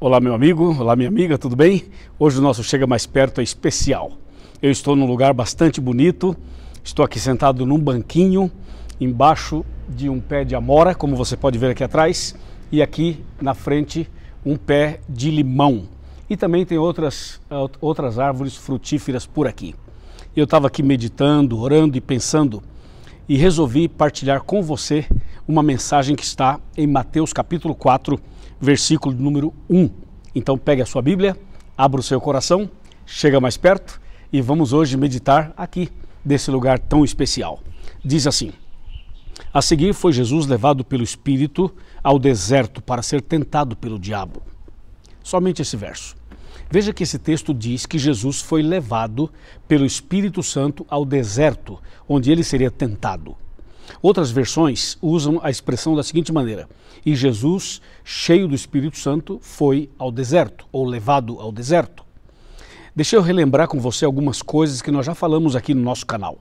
Olá meu amigo, olá minha amiga, tudo bem? Hoje o nosso Chega Mais Perto é especial. Eu estou num lugar bastante bonito, estou aqui sentado num banquinho, embaixo de um pé de amora, como você pode ver aqui atrás, e aqui na frente um pé de limão. E também tem outras árvores frutíferas por aqui. Eu estava aqui meditando, orando e pensando, e resolvi partilhar com você uma mensagem que está em Mateus capítulo 4, versículo número 1. Então pegue a sua Bíblia, abra o seu coração, chega mais perto e vamos hoje meditar aqui desse lugar tão especial. Diz assim: a seguir foi Jesus levado pelo Espírito ao deserto para ser tentado pelo diabo. Somente esse verso. Veja que esse texto diz que Jesus foi levado pelo Espírito Santo ao deserto, onde ele seria tentado. Outras versões usam a expressão da seguinte maneira: e Jesus, cheio do Espírito Santo, foi ao deserto, ou levado ao deserto. Deixa eu relembrar com você algumas coisas que nós já falamos aqui no nosso canal.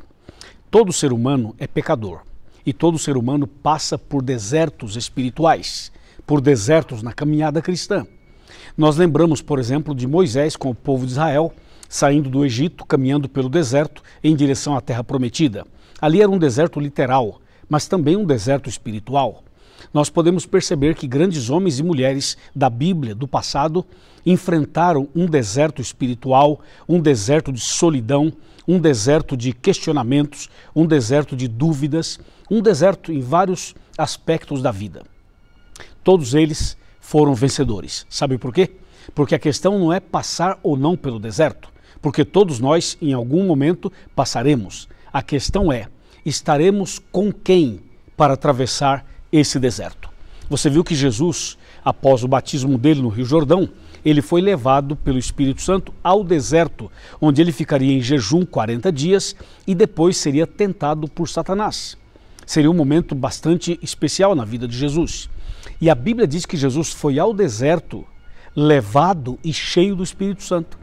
Todo ser humano é pecador, e todo ser humano passa por desertos espirituais, por desertos na caminhada cristã. Nós lembramos, por exemplo, de Moisés com o povo de Israel, saindo do Egito, caminhando pelo deserto em direção à terra prometida. Ali era um deserto literal, mas também um deserto espiritual. Nós podemos perceber que grandes homens e mulheres da Bíblia, do passado, enfrentaram um deserto espiritual, um deserto de solidão, um deserto de questionamentos, um deserto de dúvidas, um deserto em vários aspectos da vida. Todos eles foram vencedores. Sabe por quê? Porque a questão não é passar ou não pelo deserto, porque todos nós, em algum momento, passaremos. A questão é, estaremos com quem para atravessar esse deserto? Você viu que Jesus, após o batismo dele no Rio Jordão, ele foi levado pelo Espírito Santo ao deserto, onde ele ficaria em jejum 40 dias e depois seria tentado por Satanás. Seria um momento bastante especial na vida de Jesus. E a Bíblia diz que Jesus foi ao deserto, levado e cheio do Espírito Santo.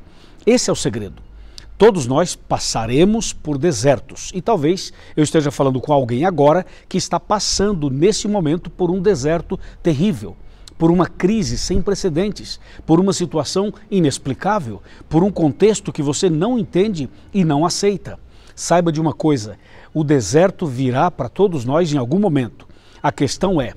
Esse é o segredo. Todos nós passaremos por desertos e talvez eu esteja falando com alguém agora que está passando nesse momento por um deserto terrível, por uma crise sem precedentes, por uma situação inexplicável, por um contexto que você não entende e não aceita. Saiba de uma coisa, o deserto virá para todos nós em algum momento. A questão é,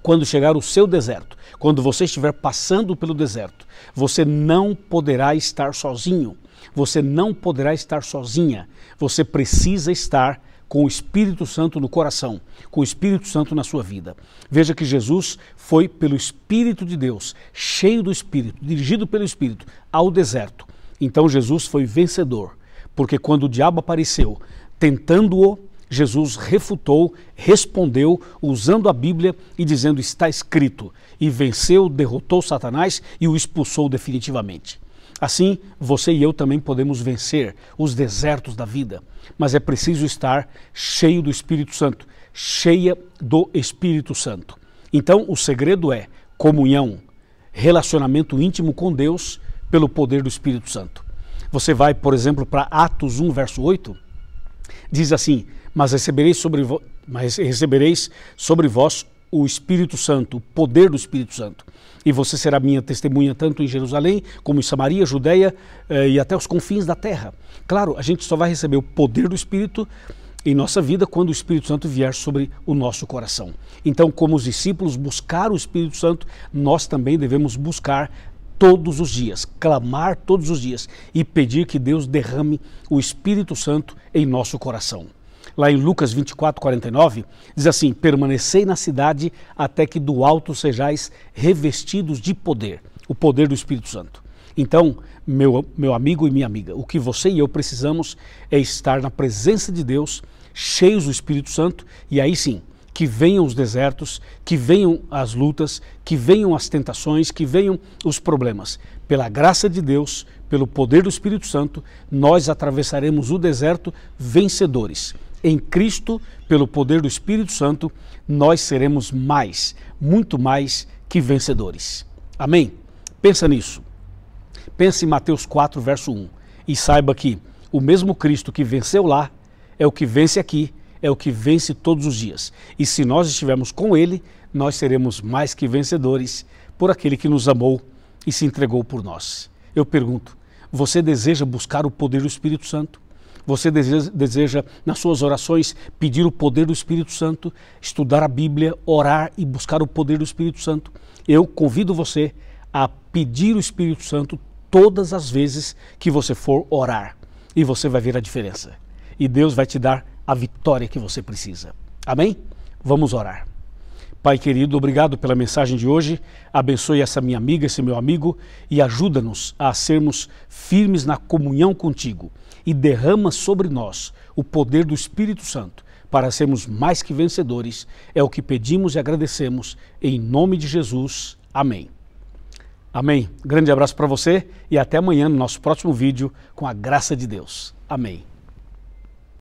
quando chegar o seu deserto, quando você estiver passando pelo deserto, você não poderá estar sozinho. Você não poderá estar sozinha, você precisa estar com o Espírito Santo no coração, com o Espírito Santo na sua vida. Veja que Jesus foi pelo Espírito de Deus, cheio do Espírito, dirigido pelo Espírito, ao deserto. Então Jesus foi vencedor, porque quando o diabo apareceu tentando-o, Jesus refutou, respondeu, usando a Bíblia e dizendo está escrito, e venceu, derrotou Satanás e o expulsou definitivamente. Assim, você e eu também podemos vencer os desertos da vida, mas é preciso estar cheio do Espírito Santo, cheia do Espírito Santo. Então, o segredo é comunhão, relacionamento íntimo com Deus pelo poder do Espírito Santo. Você vai, por exemplo, para Atos 1, verso 8, diz assim, mas recebereis sobre vós o Espírito Santo, o poder do Espírito Santo. E você será minha testemunha tanto em Jerusalém, como em Samaria, Judeia e até os confins da terra. Claro, a gente só vai receber o poder do Espírito em nossa vida quando o Espírito Santo vier sobre o nosso coração. Então, como os discípulos buscaram o Espírito Santo, nós também devemos buscar todos os dias, clamar todos os dias e pedir que Deus derrame o Espírito Santo em nosso coração. Lá em Lucas 24, 49, diz assim, permanecei na cidade até que do alto sejais revestidos de poder, o poder do Espírito Santo. Então, meu amigo e minha amiga, o que você e eu precisamos é estar na presença de Deus, cheios do Espírito Santo, e aí sim, que venham os desertos, que venham as lutas, que venham as tentações, que venham os problemas. Pela graça de Deus, pelo poder do Espírito Santo, nós atravessaremos o deserto vencedores. Em Cristo, pelo poder do Espírito Santo, nós seremos mais, muito mais que vencedores. Amém? Pensa nisso. Pense em Mateus 4, verso 1 e saiba que o mesmo Cristo que venceu lá é o que vence aqui, é o que vence todos os dias. E se nós estivermos com Ele, nós seremos mais que vencedores por aquele que nos amou e se entregou por nós. Eu pergunto, você deseja buscar o poder do Espírito Santo? Você deseja, nas suas orações, pedir o poder do Espírito Santo, estudar a Bíblia, orar e buscar o poder do Espírito Santo? Eu convido você a pedir o Espírito Santo todas as vezes que você for orar. E você vai ver a diferença. E Deus vai te dar a vitória que você precisa. Amém? Vamos orar. Pai querido, obrigado pela mensagem de hoje. Abençoe essa minha amiga, esse meu amigo e ajuda-nos a sermos firmes na comunhão contigo. E derrama sobre nós o poder do Espírito Santo para sermos mais que vencedores. É o que pedimos e agradecemos em nome de Jesus. Amém. Amém. Grande abraço para você e até amanhã no nosso próximo vídeo com a graça de Deus. Amém.